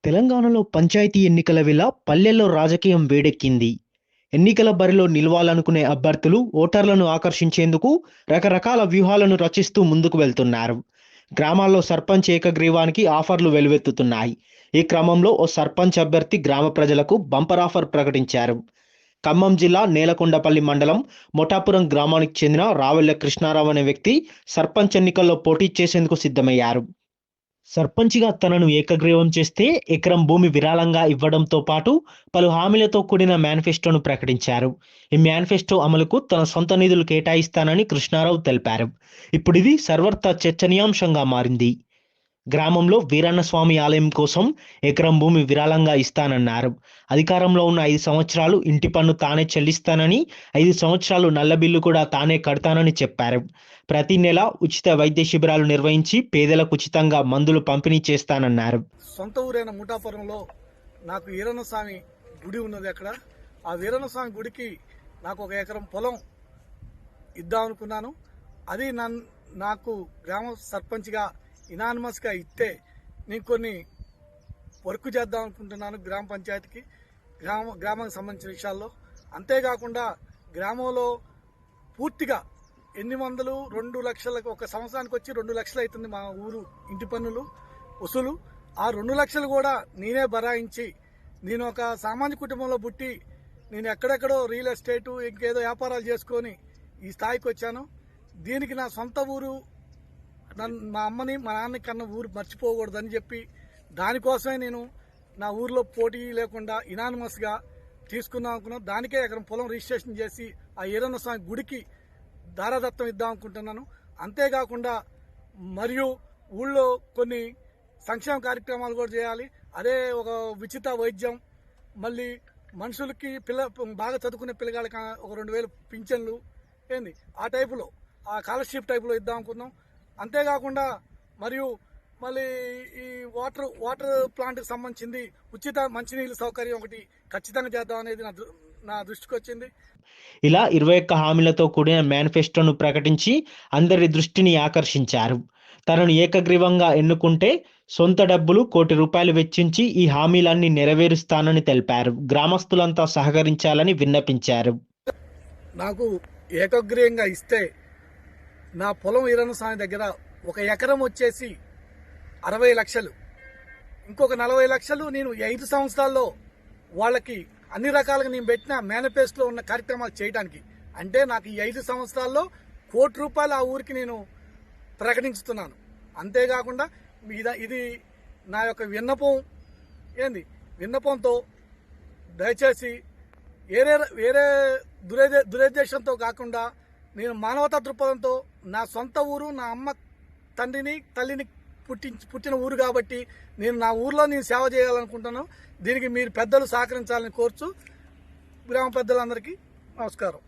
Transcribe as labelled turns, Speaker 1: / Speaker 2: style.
Speaker 1: తెలంగాణలో పంచాయతీ ఎన్నికల వేళ పల్లెల్లో రాజకీయం వేడెక్కింది. ఎన్నికల బరిలో నిలవాలనుకునే అభ్యర్థులు ఓటర్లను ఆకర్షించేందుకు రకరకాల వ్యూహాలను రచిస్తూ ముందుకు వెళ్తున్నారు. గ్రామాల్లో సర్పంచ్ ఏకగ్రీవానికి ఆఫర్లు వెలువెత్తుతున్నాయి. ఈ క్రమంలో ఓ సర్పంచ్ అభ్యర్థి గ్రామ ప్రజలకు బంపర్ ఆఫర్ ప్రకటించారు. ఖమ్మం జిల్లా నేలకొండపల్లి మండలం మొటాపురం గ్రామానికి చెందిన రావెళ్ల కృష్ణారావు అనే వ్యక్తి సర్పంచ్ ఎన్నికల్లో పోటీ చేసేందుకు సిద్ధమయ్యారు. సర్పంచ్గా తనను ఏకగ్రీవం చేస్తే ఎకరం భూమి విరాళంగా ఇవ్వడంతో పాటు పలు హామీలతో కూడిన మేనిఫెస్టోను ప్రకటించారు. ఈ మేనిఫెస్టో అమలుకు తన సొంత నిధులు కేటాయిస్తానని కృష్ణారావు తెలిపారు. ఇప్పుడు ఇది సర్వత్రా చర్చనీయాంశంగా మారింది. గ్రామంలో వీరన్నస్వామి ఆలయం కోసం ఎకరం భూమి విరాళంగా ఇస్తానన్నారు. అధికారంలో ఉన్న 5 సంవత్సరాలు ఇంటి పన్ను తానే చెల్లిస్తానని, 5 సంవత్సరాలు నల్ల బిల్లు కూడా తానే కడతానని చెప్పారు. ప్రతి నెల ఉచిత వైద్య శిబిరాలు నిర్వహించి పేదలకు ఉచితంగా మందులు పంపిణీ చేస్తానన్నారు.
Speaker 2: సొంత ఊరైన ముఠాపురంలో నాకు వీరన్నస్వామి గుడి ఉన్నది. అక్కడ ఆ వీరన్నస్వామి గుడికి నాకు 1 ఎకరం పొలం ఇద్దామనుకున్నాను. అది నాకు గ్రామ సర్పంచ్గా ఇనానిమస్గా ఇస్తే నేను కొన్ని వర్క్ చేద్దాం అనుకుంటున్నాను గ్రామ పంచాయతీకి, గ్రామానికి సంబంధించిన విషయాల్లో. అంతేకాకుండా గ్రామంలో పూర్తిగా ఎన్ని వందలు 2 లక్షలకు ఒక సంవత్సరానికి వచ్చి 2 లక్షలు అవుతుంది మా ఊరు ఇంటి పన్నులు వసూలు. ఆ 2 లక్షలు కూడా నేనే బరాయించి, నేను ఒక సామాన్య కుటుంబంలో పుట్టి నేను ఎక్కడెక్కడో రియల్ ఎస్టేటు ఇంకేదో వ్యాపారాలు చేసుకొని ఈ స్థాయికి వచ్చాను. దీనికి నా సొంత ఊరు, మా అమ్మని మా నాన్నని కన్నా ఊరు మర్చిపోకూడదని చెప్పి దానికోసమే నేను నా ఊర్లో పోటీ లేకుండా ఇనానిమస్గా తీసుకుందాం అనుకున్నాను. దానికే ఎకరం పొలం రిజిస్ట్రేషన్ చేసి ఆ వీరన్నస్వామి గుడికి దారాదత్తం ఇద్దాం అనుకుంటున్నాను. అంతేకాకుండా మరియు ఊళ్ళో కొన్ని సంక్షేమ కార్యక్రమాలు కూడా చేయాలి. అదే ఒక ఉచిత వైద్యం, మళ్ళీ మనుషులకి బాగా చదువుకునే పిల్లగాళ్ళకి ఒక 2000 పింఛన్లు ఏంది ఆ టైపులో, ఆ స్కాలర్షిప్ టైపులో ఇద్దాం అనుకున్నాం. అంతేకాకుండా మరియు మళ్ళీ ఈ వాటర్ ప్లాంట్కి సంబంధించింది ఉచిత మంచినీళ్ళ సౌకర్యం ఒకటి ఖచ్చితంగా చేద్దాం అనేది నా దృష్టికి వచ్చింది.
Speaker 1: ఇలా 21 హామీలతో కూడిన మేనిఫెస్టోను ప్రకటించి అందరి దృష్టిని ఆకర్షించారు. తనను ఏకగ్రీవంగా ఎన్నుకుంటే సొంత డబ్బులు ₹1 కోటి వెచ్చించి ఈ హామీలన్నీ నెరవేరుస్తానని తెలిపారు. గ్రామస్తులంతా సహకరించాలని విన్నపించారు.
Speaker 2: నాకు ఏకగ్రీవంగా ఇస్తే నా పొలం వీరన్నస్వామి దగ్గర 1 ఎకరం వచ్చేసి 60 లక్షలు, ఇంకొక 40 లక్షలు నేను 5 సంవత్సరాల్లో వాళ్ళకి అన్ని రకాలుగా నేను పెట్టిన మేనిఫెస్టోలో ఉన్న కార్యక్రమాలు చేయడానికి. అంటే నాకు ఈ 5 సంవత్సరాల్లో ₹1 కోటి ఆ ఊరికి నేను ప్రకటించుతున్నాను. అంతేకాకుండా ఇది నా యొక్క విన్నపంతో దయచేసి వేరే దురుద్దేశంతో కాకుండా నేను మానవతా దృక్పథంతో నా సొంత ఊరు, నా అమ్మ తల్లిని పుట్టిన ఊరు కాబట్టి నేను నా ఊర్లో నేను సేవ చేయాలనుకుంటున్నాను. దీనికి మీరు పెద్దలు సహకరించాలని కోరుచు గ్రామ పెద్దలందరికీ నమస్కారం.